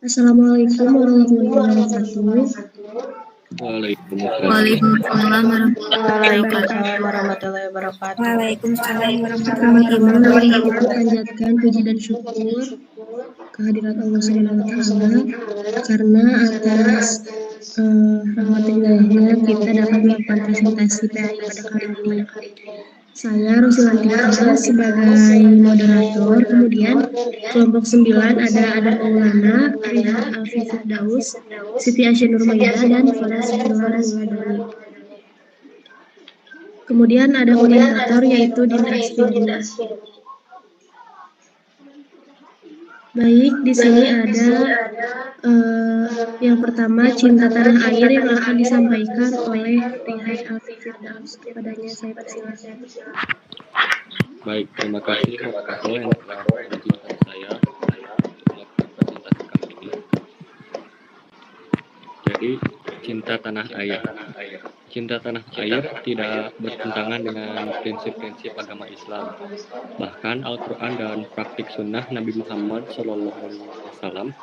Assalamualaikum warahmatullahi wabarakatuh. Waalaikumsalam. Waalaikumsalam warahmatullahi wabarakatuh. warahmatullahi wabarakatuh. Waalaikumsalam warahmatullahi Pertama-tama wabarakatuh. kita panjatkan puji dan syukur kehadirat Allah Subhanahu wa taala karena atas rahmat dan hidayahnya kita dapat melakukan presentasi PAI pada kali ini. Saya Rosilantika sebagai moderator, kemudian kelompok 9 ada Adan Maulana, Rihan Alfi Firdaus, Siti Asya Nurmaidah, dan Faraz Bilal Wiladani. Kemudian ada koordinator yaitu Dinda Asfirin. Baik, di sini ada yang pertama Cinta Tanah Air yang akan disampaikan oleh Rihan Alfi Firdaus. Kepadanya saya persilakan. Baik, terima kasih Bapak yang telah mengizinkan saya untuk melakukan presentasi kali ini. Jadi, cinta tanah air. Cinta tanah air tidak bertentangan dengan prinsip-prinsip agama Islam. Bahkan Al-Quran dan praktik sunnah Nabi Muhammad SAW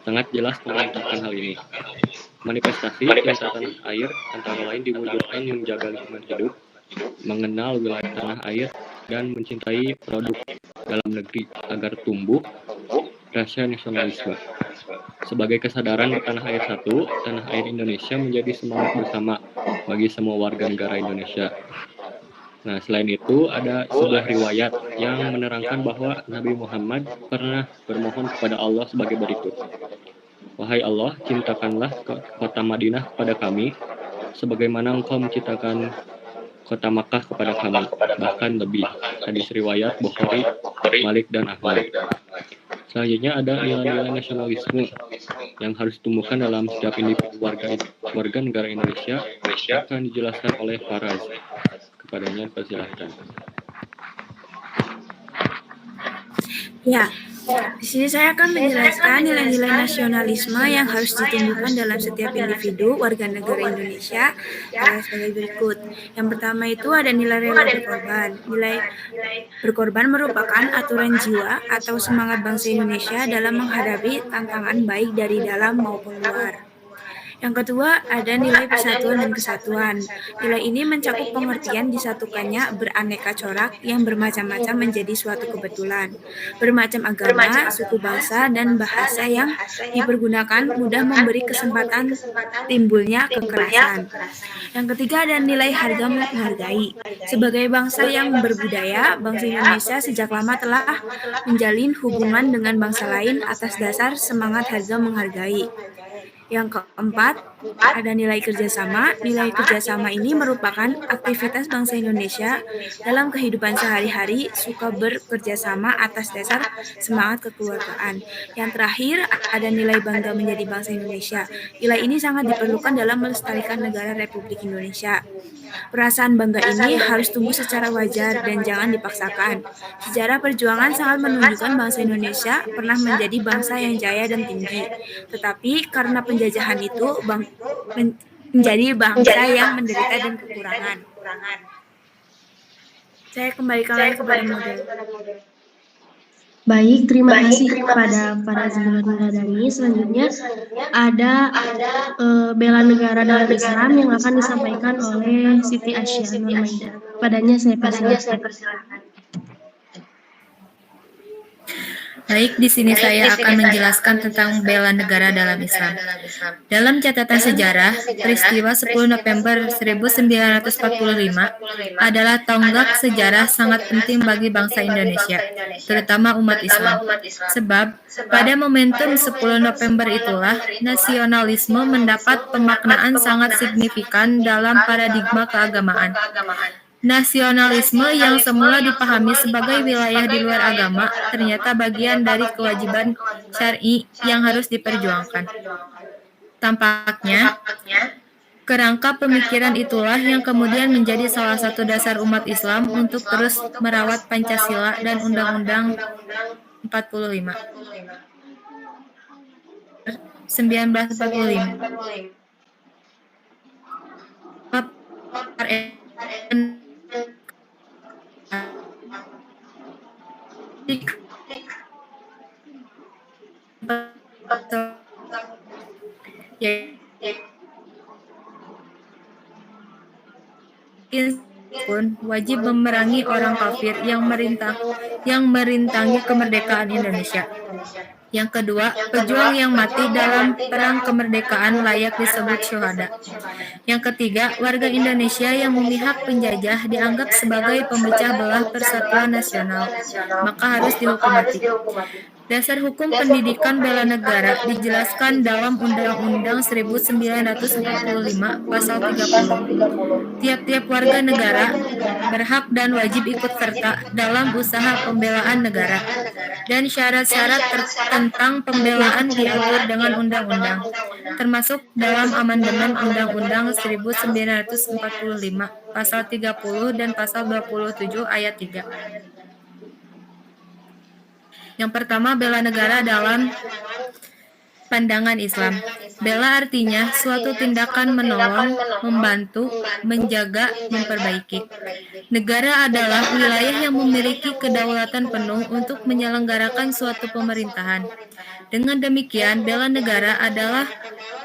sangat jelas menyatakan hal ini. Manifestasi cinta tanah air antara lain diwujudkan menjaga lingkungan hidup, mengenal wilayah tanah air, dan mencintai produk dalam negeri agar tumbuh rasa nasionalisme. Sebagai kesadaran bertanah air satu, tanah air Indonesia menjadi semangat bersama bagi semua warga negara Indonesia. Nah, selain itu ada sebuah riwayat yang menerangkan bahwa Nabi Muhammad pernah bermohon kepada Allah sebagai berikut. Wahai Allah, cintakanlah kota Madinah kepada kami, sebagaimana Engkau menciptakan kota Makkah kepada kami, bahkan lebih. Hadis riwayat Bukhari, Malik, dan Ahmad. Selanjutnya ada nilai-nilai nasionalisme yang harus ditumbuhkan dalam setiap individu warga negara Indonesia akan dijelaskan oleh Faraz. Kepadanya persilahkan. Ya, di sini saya akan menjelaskan nilai-nilai nasionalisme yang harus ditumbuhkan dalam setiap individu warga negara Indonesia sebagai berikut. Yang pertama itu ada nilai rela berkorban. Nilai berkorban merupakan aturan jiwa atau semangat bangsa Indonesia dalam menghadapi tantangan baik dari dalam maupun luar. Yang kedua, ada nilai persatuan dan kesatuan. Nilai ini mencakup pengertian disatukannya beraneka corak yang bermacam-macam menjadi suatu kebetulan. Bermacam agama, suku bangsa, dan bahasa yang dipergunakan mudah memberi kesempatan timbulnya kekerasan. Yang ketiga, ada nilai harga menghargai. Sebagai bangsa yang berbudaya, bangsa Indonesia sejak lama telah menjalin hubungan dengan bangsa lain atas dasar semangat harga menghargai. Yang keempat, ada nilai kerjasama. Nilai kerjasama ini merupakan aktivitas bangsa Indonesia dalam kehidupan sehari-hari suka bekerjasama atas dasar semangat kekeluargaan. Yang terakhir, ada nilai bangga menjadi bangsa Indonesia. Nilai ini sangat diperlukan dalam melestarikan negara Republik Indonesia. Perasaan bangga ini harus tumbuh secara wajar dan jangan dipaksakan. Sejarah perjuangan sangat menunjukkan bangsa Indonesia pernah menjadi bangsa yang jaya dan tinggi. Tetapi karena penjajahan itu menjadi bangsa yang menderita dan kekurangan. Saya kembalikan lagi kepada model. Baik, terima kasih kepada Faraz Bilal Wiladani. Selanjutnya ada bela negara dalam Islam yang akan disampaikan oleh Siti Asya Nurmaidah. Padanya saya persilakan. Baik, di sini saya akan menjelaskan tentang bela negara dalam Islam. Dalam catatan sejarah, peristiwa 10 November 1945 adalah tonggak sejarah sangat penting bagi bangsa Indonesia, terutama umat Islam. Sebab, pada momentum 10 November itulah, nasionalisme mendapat pemaknaan sangat signifikan dalam paradigma keagamaan. Nasionalisme yang semula dipahami sebagai wilayah di luar agama ternyata bagian dari kewajiban syar'i yang harus diperjuangkan. Tampaknya, kerangka pemikiran itulah yang kemudian menjadi salah satu dasar umat Islam untuk terus merawat Pancasila dan Undang-Undang 45. 1945 pun wajib memerangi orang kafir yang merintangi kemerdekaan Indonesia. Yang kedua, pejuang yang mati dalam perang kemerdekaan layak disebut syuhada. Yang ketiga, warga Indonesia yang memihak penjajah dianggap sebagai pemecah belah persatuan nasional, maka harus dihukum mati. Dasar hukum pendidikan bela negara dijelaskan dalam Undang-Undang 1945 Pasal 30. Tiap-tiap warga negara berhak dan wajib ikut serta dalam usaha pembelaan negara. Dan syarat-syarat tentang pembelaan diatur dengan undang-undang, termasuk dalam amandemen Undang-Undang 1945 Pasal 30 dan Pasal 27 Ayat 3. Yang pertama, bela negara dalam pandangan Islam. Bela artinya suatu tindakan menolong, membantu, menjaga, memperbaiki. Negara adalah wilayah yang memiliki kedaulatan penuh untuk menyelenggarakan suatu pemerintahan. Dengan demikian, bela negara adalah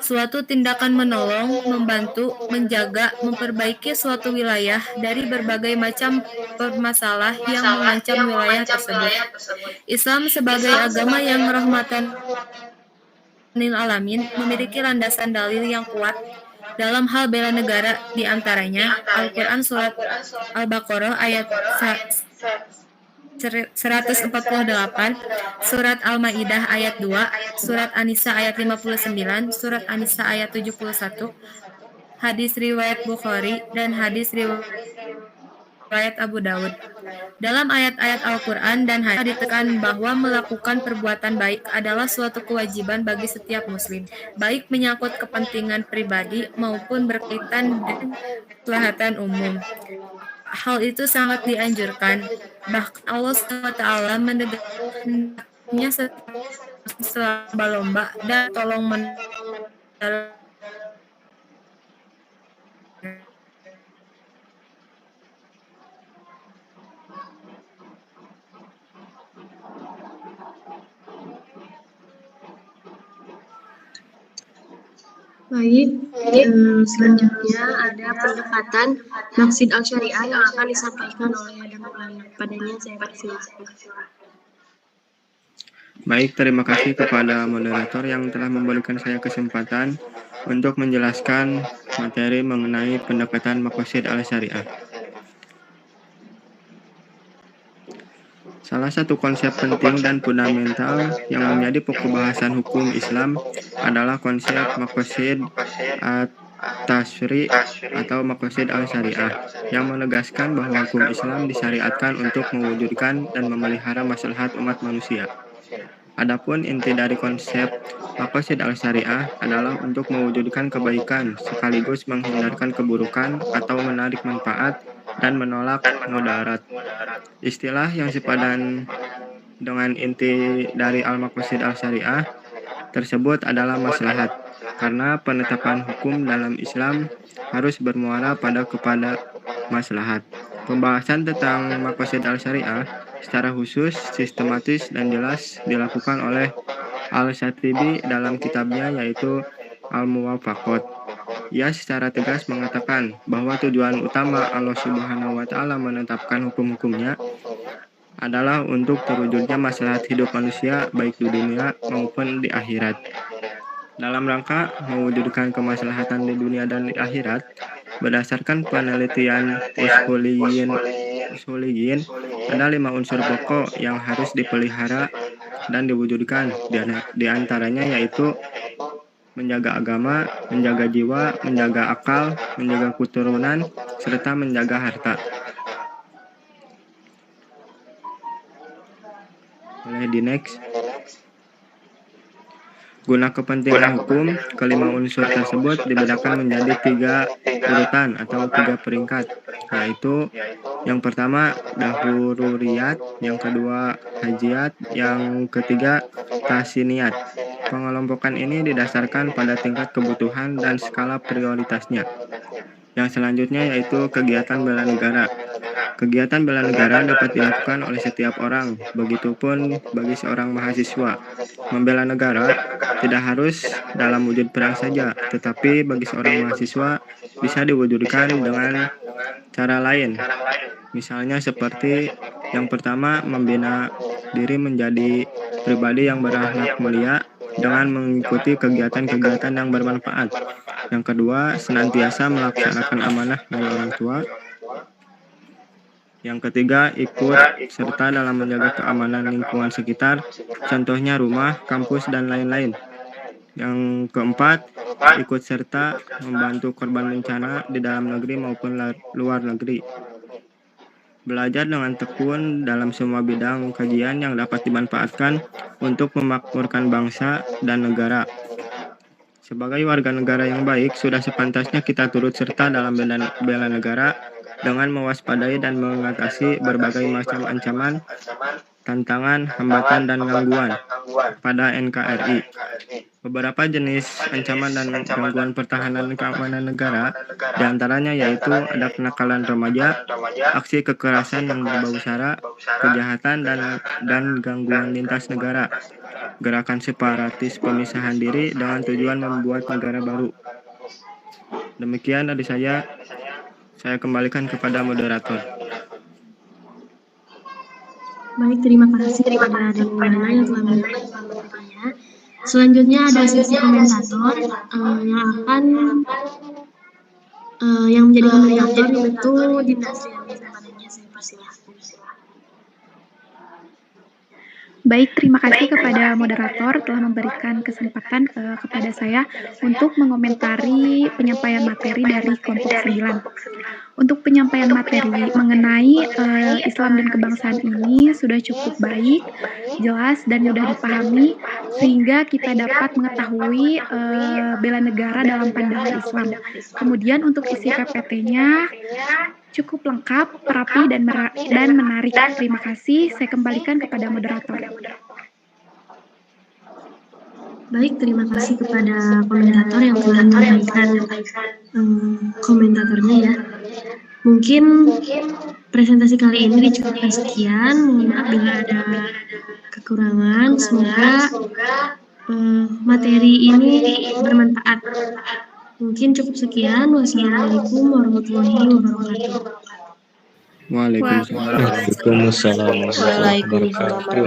suatu tindakan menolong, membantu, menjaga, memperbaiki suatu wilayah dari berbagai macam permasalahan yang mengancam wilayah tersebut. Islam sebagai agama yang rahmatan lil alamin memiliki landasan dalil yang kuat dalam hal bela negara, di antaranya Al-Quran Surat Al-Baqarah ayat 148, Surat Al-Maidah ayat 2, Surat An-Nisa ayat 59, Surat An-Nisa ayat 71, hadis riwayat Bukhari dan hadis riwayat Abu Daud. Dalam ayat-ayat Al-Quran dan hadis ditekan bahwa melakukan perbuatan baik adalah suatu kewajiban bagi setiap muslim, baik menyangkut kepentingan pribadi maupun berkaitan dengan kemaslahatan umum. Hal itu sangat dianjurkan. Bahkan Allah SWT menegaskannya setelah lomba dan tolong menolong. Baik, selanjutnya ada pendekatan maksud al-syariah yang akan disampaikan oleh Adam Maulana. Padanya saya persilakan. Baik, terima kasih kepada moderator yang telah memberikan saya kesempatan untuk menjelaskan materi mengenai pendekatan maqasid al-syariah. Salah satu konsep penting dan fundamental yang menjadi pokok bahasan hukum Islam adalah konsep maqasid at-tasyri' atau maqasid al-syariah yang menegaskan bahwa hukum Islam disyariatkan untuk mewujudkan dan memelihara maslahat umat manusia. Adapun inti dari konsep maqasid al-syariah adalah untuk mewujudkan kebaikan sekaligus menghindarkan keburukan atau menarik manfaat dan menolak mudarat. Istilah yang sepadan dengan inti dari al-maqasid al-syariah tersebut adalah maslahat, karena penetapan hukum dalam Islam harus bermuara kepada maslahat. Pembahasan tentang maqasid al-syariah secara khusus, sistematis, dan jelas dilakukan oleh Al-Shatibi dalam kitabnya yaitu Al-Muwafaqat. Ia secara tegas mengatakan bahwa tujuan utama Allah Subhanahu wa Ta'ala menetapkan hukum-hukumnya adalah untuk terwujudnya maslahat hidup manusia baik di dunia maupun di akhirat. Dalam rangka mewujudkan kemaslahatan di dunia dan di akhirat, berdasarkan penelitian usuliyin, ada 5 unsur pokok yang harus dipelihara dan diwujudkan. Di antaranya yaitu menjaga agama, menjaga jiwa, menjaga akal, menjaga keturunan, serta menjaga harta. Boleh di next. Guna kepentingan hukum, kelima unsur tersebut dibedakan menjadi 3 urutan atau 3 peringkat, yaitu yang pertama dahururiyat, yang kedua hajiat, yang ketiga tahsiniyat. Pengelompokan ini didasarkan pada tingkat kebutuhan dan skala prioritasnya. Yang selanjutnya yaitu kegiatan bela negara. Kegiatan bela negara dapat dilakukan oleh setiap orang, begitupun bagi seorang mahasiswa. Membela negara tidak harus dalam wujud perang saja, tetapi bagi seorang mahasiswa bisa diwujudkan dengan cara lain. Misalnya seperti yang pertama, membina diri menjadi pribadi yang berakhlak mulia dengan mengikuti kegiatan-kegiatan yang bermanfaat. Yang kedua, senantiasa melaksanakan amanah dari orang tua. Yang ketiga, ikut serta dalam menjaga keamanan lingkungan sekitar, contohnya rumah, kampus, dan lain-lain. Yang keempat, ikut serta membantu korban bencana di dalam negeri maupun luar negeri. Belajar dengan tekun dalam semua bidang kajian yang dapat dimanfaatkan untuk memakmurkan bangsa dan negara. Sebagai warga negara yang baik, sudah sepantasnya kita turut serta dalam bela negara dengan mewaspadai dan mengatasi berbagai macam ancaman, tantangan, hambatan, dan gangguan pada NKRI. Beberapa jenis ancaman dan gangguan pertahanan keamanan negara, diantaranya yaitu ada kenakalan remaja, aksi kekerasan yang berbau sara, kejahatan dan gangguan lintas negara, gerakan separatis pemisahan diri dengan tujuan membuat negara baru. Demikian dari saya kembalikan kepada moderator. Baik, terima kasih kepada Daniela yang telah bertanya. Selanjutnya ada sesi komentator yang menjadi komentator yaitu Dinda Astriani. Kepadanya saya persilahkan. Baik, terima kasih kepada moderator telah memberikan kesempatan kepada saya untuk mengomentari penyampaian materi dari kelompok 9. Untuk penyampaian materi mengenai Islam dan kebangsaan ini sudah cukup baik, jelas, dan mudah dipahami, sehingga kita dapat mengetahui bela negara dalam pandangan Islam. Kemudian untuk isi PPT-nya cukup lengkap, rapi, dan menarik. Terima kasih. Saya kembalikan kepada moderator. Baik, terima kasih kepada komentator yang telah memberikan komentatornya ya. Mungkin presentasi kali ini dicukupkan sekian. Mohon maaf bila ada kekurangan. Semoga materi ini bermanfaat. Mungkin cukup sekian. Wassalamualaikum warahmatullahi wabarakatuh. Waalaikumsalam. Waalaikumsalam warahmatullahi wabarakatuh.